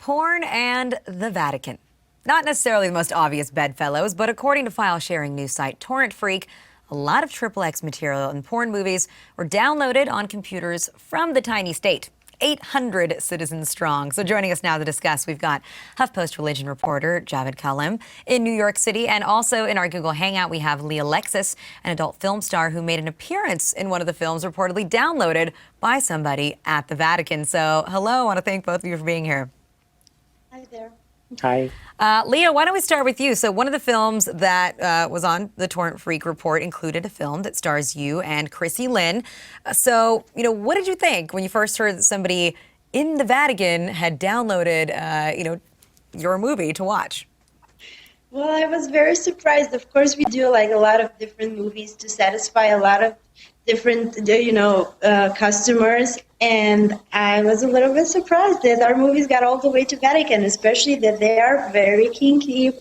Porn and the Vatican. Not necessarily the most obvious bedfellows, but according to file-sharing news site Torrent Freak, a lot of XXX material and porn movies were downloaded on computers from the tiny state. 800 citizens strong. So joining us now to discuss, we've got HuffPost religion reporter Javed Kalim in New York City, and also in our Google Hangout we have Leah Alexis, an adult film star who made an appearance in one of the films reportedly downloaded by somebody at the Vatican. So hello, I want to thank both of you for being here. Hi there. Hi. Leah, why don't we start with you? So one of the films that was on the Torrent Freak report included a film that stars you and Chrissy Lynn. So, what did you think when you first heard that somebody in the Vatican had downloaded, your movie to watch? Well, I was very surprised. Of course, we do like a lot of different movies to satisfy a lot of different, customers. And I was a little bit surprised that our movies got all the way to Vatican, especially that they are very kinky.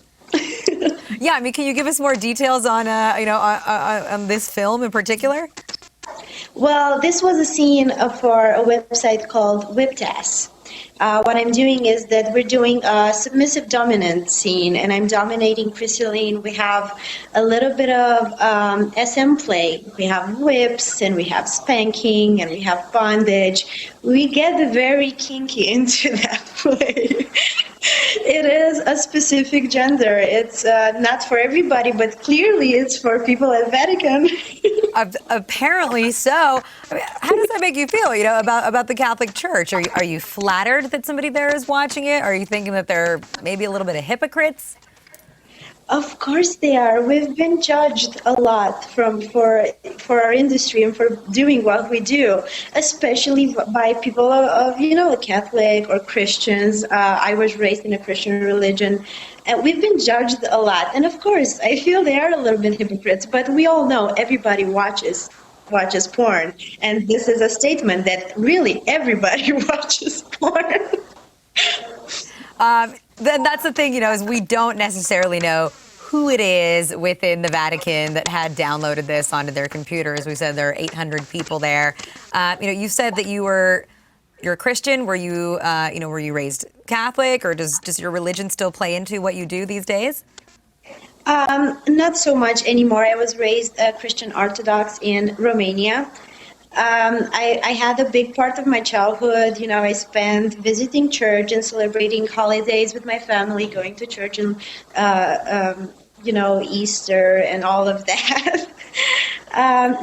Yeah, I mean, can you give us more details on, on this film in particular? Well, this was a scene for a website called WhipTass. What I'm doing is that we're doing a submissive dominant scene, and I'm dominating Chrissy Lynn. We have a little bit of SM play. We have whips, and we have spanking, and we have bondage. We get very kinky into that play. It is a specific gender. It's not for everybody, but clearly it's for people at Vatican. Apparently so. I mean, how does that make you feel, about the Catholic Church? Are you flattered that somebody there is watching it? Are you thinking that they're maybe a little bit of hypocrites? Of course they are. We've been judged a lot for our industry and for doing what we do, especially by people of Catholic or Christians. I was raised in a Christian religion, and we've been judged a lot. And of course, I feel they are a little bit hypocrites, but we all know everybody watches porn, and this is a statement that really everybody watches porn. Then that's the thing, is we don't necessarily know who it is within the Vatican that had downloaded this onto their computers. We said there are 800 people there. You said that you're a Christian. Were you raised Catholic, or does your religion still play into what you do these days? Not so much anymore. I was raised Christian Orthodox in Romania. I had a big part of my childhood. I spent visiting church and celebrating holidays with my family, going to church and, Easter and all of that.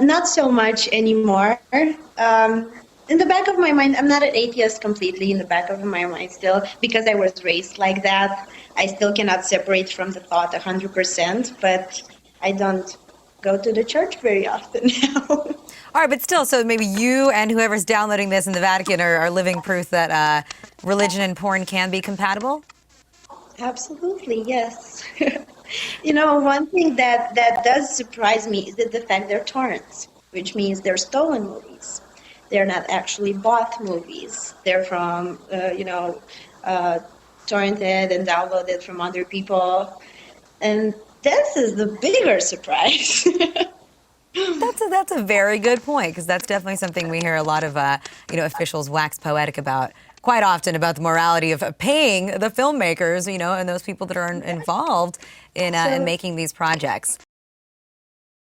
Not so much anymore. In the back of my mind, I'm not an atheist completely. In the back of my mind still, because I was raised like that, I still cannot separate from the thought 100%, but I don't go to the church very often now. All right, but still, so maybe you and whoever's downloading this in the Vatican are living proof that religion and porn can be compatible? Absolutely, yes. One thing that does surprise me is that the fact they're torrents, which means they're stolen movies. They're not actually bought movies. They're from, torrented and downloaded from other people. And this is the bigger surprise. That's a very good point, because that's definitely something we hear a lot of officials wax poetic about quite often, about the morality of paying the filmmakers, and those people that are involved in making these projects.